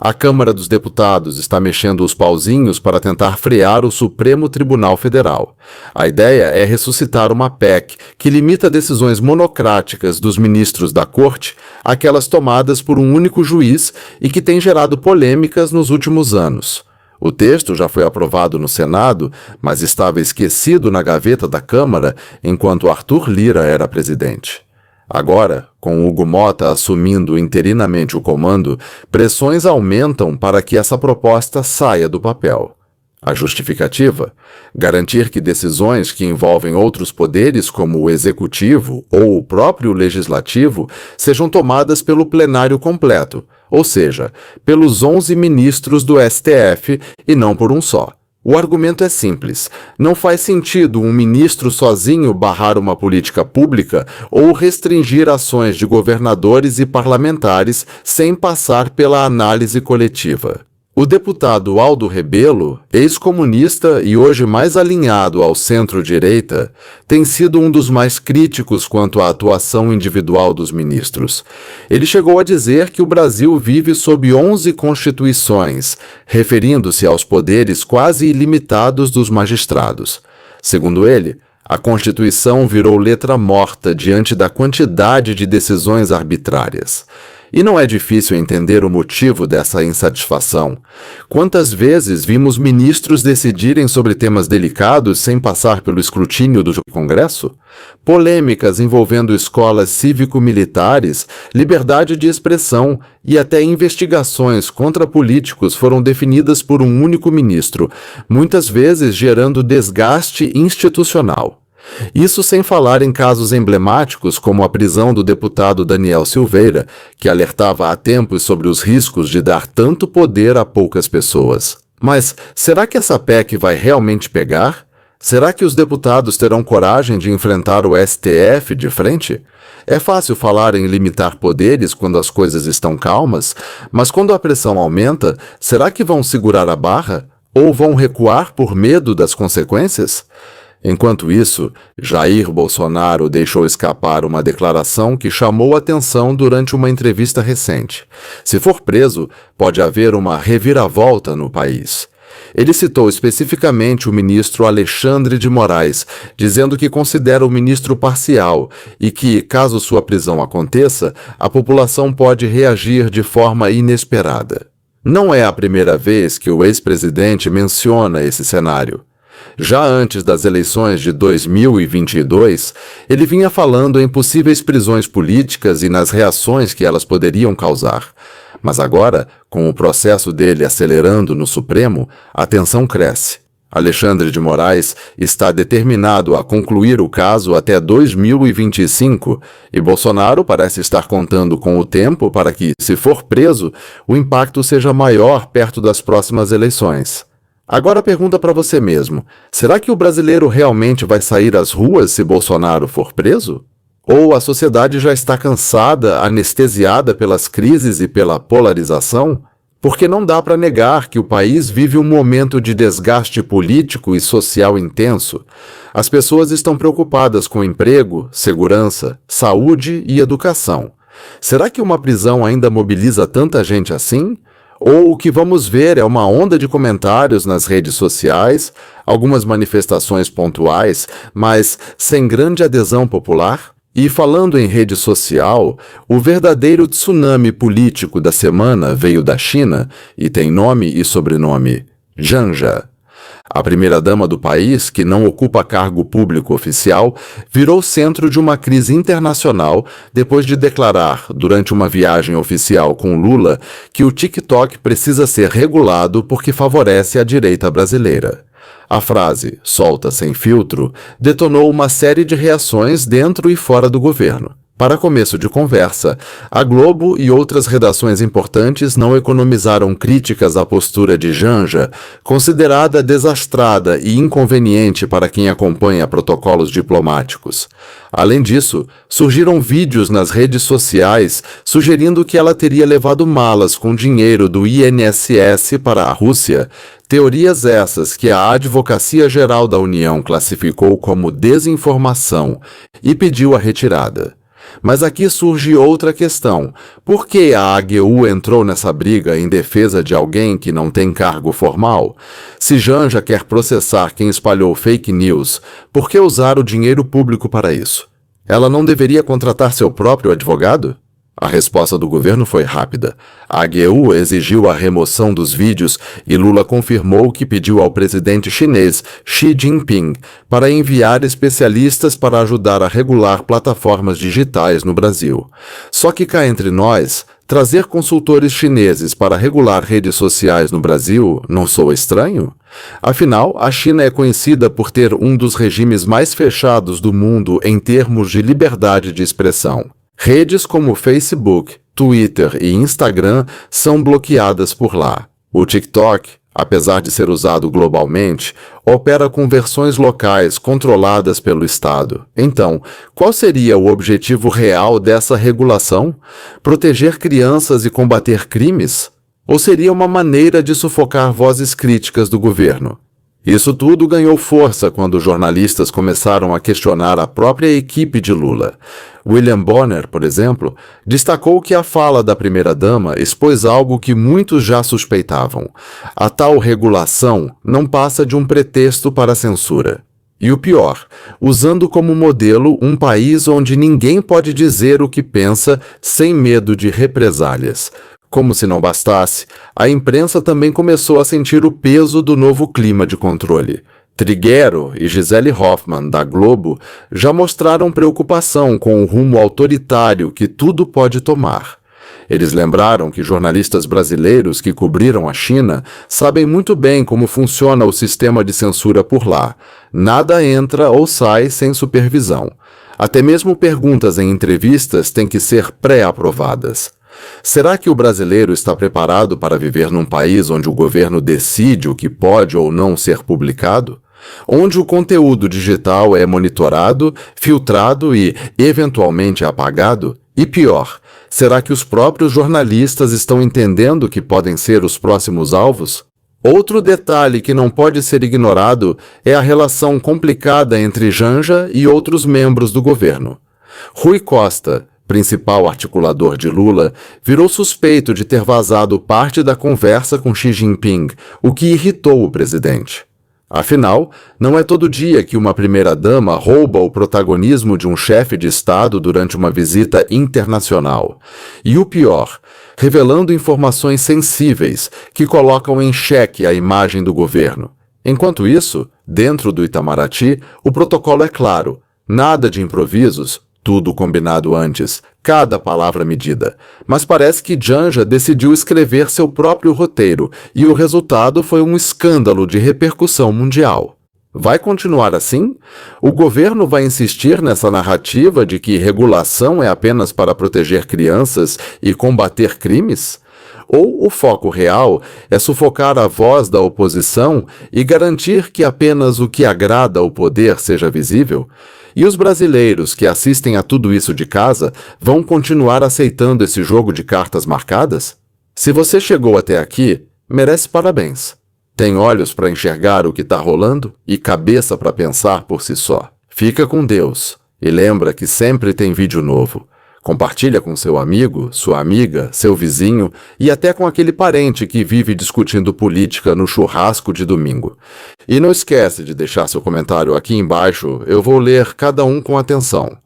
A Câmara dos Deputados está mexendo os pauzinhos para tentar frear o Supremo Tribunal Federal. A ideia é ressuscitar uma PEC que limita decisões monocráticas dos ministros da Corte àquelas tomadas por um único juiz e que tem gerado polêmicas nos últimos anos. O texto já foi aprovado no Senado, mas estava esquecido na gaveta da Câmara enquanto Arthur Lira era presidente. Agora, com Hugo Motta assumindo interinamente o comando, pressões aumentam para que essa proposta saia do papel. A justificativa? Garantir que decisões que envolvem outros poderes, como o Executivo ou o próprio Legislativo, sejam tomadas pelo plenário completo, ou seja, pelos 11 ministros do STF e não por um só. O argumento é simples. Não faz sentido um ministro sozinho barrar uma política pública ou restringir ações de governadores e parlamentares sem passar pela análise coletiva. O deputado Aldo Rebelo, ex-comunista e hoje mais alinhado ao centro-direita, tem sido um dos mais críticos quanto à atuação individual dos ministros. Ele chegou a dizer que o Brasil vive sob 11 constituições, referindo-se aos poderes quase ilimitados dos magistrados. Segundo ele, a Constituição virou letra morta diante da quantidade de decisões arbitrárias. E não é difícil entender o motivo dessa insatisfação. Quantas vezes vimos ministros decidirem sobre temas delicados sem passar pelo escrutínio do Congresso? Polêmicas envolvendo escolas cívico-militares, liberdade de expressão e até investigações contra políticos foram definidas por um único ministro, muitas vezes gerando desgaste institucional. Isso sem falar em casos emblemáticos como a prisão do deputado Daniel Silveira, que alertava há tempos sobre os riscos de dar tanto poder a poucas pessoas. Mas será que essa PEC vai realmente pegar? Será que os deputados terão coragem de enfrentar o STF de frente? É fácil falar em limitar poderes quando as coisas estão calmas, mas quando a pressão aumenta, será que vão segurar a barra? Ou vão recuar por medo das consequências? Enquanto isso, Jair Bolsonaro deixou escapar uma declaração que chamou atenção durante uma entrevista recente. Se for preso, pode haver uma reviravolta no país. Ele citou especificamente o ministro Alexandre de Moraes, dizendo que considera o ministro parcial e que, caso sua prisão aconteça, a população pode reagir de forma inesperada. Não é a primeira vez que o ex-presidente menciona esse cenário. Já antes das eleições de 2022, ele vinha falando em possíveis prisões políticas e nas reações que elas poderiam causar. Mas agora, com o processo dele acelerando no Supremo, a tensão cresce. Alexandre de Moraes está determinado a concluir o caso até 2025 e Bolsonaro parece estar contando com o tempo para que, se for preso, o impacto seja maior perto das próximas eleições. Agora pergunta para você mesmo, será que o brasileiro realmente vai sair às ruas se Bolsonaro for preso? Ou a sociedade já está cansada, anestesiada pelas crises e pela polarização? Porque não dá para negar que o país vive um momento de desgaste político e social intenso. As pessoas estão preocupadas com emprego, segurança, saúde e educação. Será que uma prisão ainda mobiliza tanta gente assim? Ou o que vamos ver é uma onda de comentários nas redes sociais, algumas manifestações pontuais, mas sem grande adesão popular? E falando em rede social, o verdadeiro tsunami político da semana veio da China e tem nome e sobrenome: Janja. A primeira-dama do país, que não ocupa cargo público oficial, virou centro de uma crise internacional depois de declarar, durante uma viagem oficial com Lula, que o TikTok precisa ser regulado porque favorece a direita brasileira. A frase, solta sem filtro, detonou uma série de reações dentro e fora do governo. Para começo de conversa, a Globo e outras redações importantes não economizaram críticas à postura de Janja, considerada desastrada e inconveniente para quem acompanha protocolos diplomáticos. Além disso, surgiram vídeos nas redes sociais sugerindo que ela teria levado malas com dinheiro do INSS para a Rússia, teorias essas que a Advocacia Geral da União classificou como desinformação e pediu a retirada. Mas aqui surge outra questão. Por que a AGU entrou nessa briga em defesa de alguém que não tem cargo formal? Se Janja quer processar quem espalhou fake news, por que usar o dinheiro público para isso? Ela não deveria contratar seu próprio advogado? A resposta do governo foi rápida. A AGU exigiu a remoção dos vídeos e Lula confirmou que pediu ao presidente chinês Xi Jinping para enviar especialistas para ajudar a regular plataformas digitais no Brasil. Só que cá entre nós, trazer consultores chineses para regular redes sociais no Brasil não soa estranho? Afinal, a China é conhecida por ter um dos regimes mais fechados do mundo em termos de liberdade de expressão. Redes como Facebook, Twitter e Instagram são bloqueadas por lá. O TikTok, apesar de ser usado globalmente, opera com versões locais controladas pelo Estado. Então, qual seria o objetivo real dessa regulação? Proteger crianças e combater crimes? Ou seria uma maneira de sufocar vozes críticas do governo? Isso tudo ganhou força quando jornalistas começaram a questionar a própria equipe de Lula. William Bonner, por exemplo, destacou que a fala da primeira-dama expôs algo que muitos já suspeitavam. A tal regulação não passa de um pretexto para a censura. E o pior, usando como modelo um país onde ninguém pode dizer o que pensa sem medo de represálias. Como se não bastasse, a imprensa também começou a sentir o peso do novo clima de controle. Trigueiro e Gisele Hoffmann, da Globo, já mostraram preocupação com o rumo autoritário que tudo pode tomar. Eles lembraram que jornalistas brasileiros que cobriram a China sabem muito bem como funciona o sistema de censura por lá. Nada entra ou sai sem supervisão. Até mesmo perguntas em entrevistas têm que ser pré-aprovadas. Será que o brasileiro está preparado para viver num país onde o governo decide o que pode ou não ser publicado? Onde o conteúdo digital é monitorado, filtrado e, eventualmente, apagado? E pior, será que os próprios jornalistas estão entendendo que podem ser os próximos alvos? Outro detalhe que não pode ser ignorado é a relação complicada entre Janja e outros membros do governo. Rui Costa, principal articulador de Lula, virou suspeito de ter vazado parte da conversa com Xi Jinping, o que irritou o presidente. Afinal, não é todo dia que uma primeira-dama rouba o protagonismo de um chefe de Estado durante uma visita internacional. E o pior, revelando informações sensíveis que colocam em xeque a imagem do governo. Enquanto isso, dentro do Itamaraty, o protocolo é claro: nada de improvisos, tudo combinado antes, cada palavra medida. Mas parece que Janja decidiu escrever seu próprio roteiro e o resultado foi um escândalo de repercussão mundial. Vai continuar assim? O governo vai insistir nessa narrativa de que regulação é apenas para proteger crianças e combater crimes? Ou o foco real é sufocar a voz da oposição e garantir que apenas o que agrada ao poder seja visível? E os brasileiros que assistem a tudo isso de casa vão continuar aceitando esse jogo de cartas marcadas? Se você chegou até aqui, merece parabéns. Tem olhos para enxergar o que está rolando e cabeça para pensar por si só. Fica com Deus e lembra que sempre tem vídeo novo. Compartilha com seu amigo, sua amiga, seu vizinho e até com aquele parente que vive discutindo política no churrasco de domingo. E não esquece de deixar seu comentário aqui embaixo, eu vou ler cada um com atenção.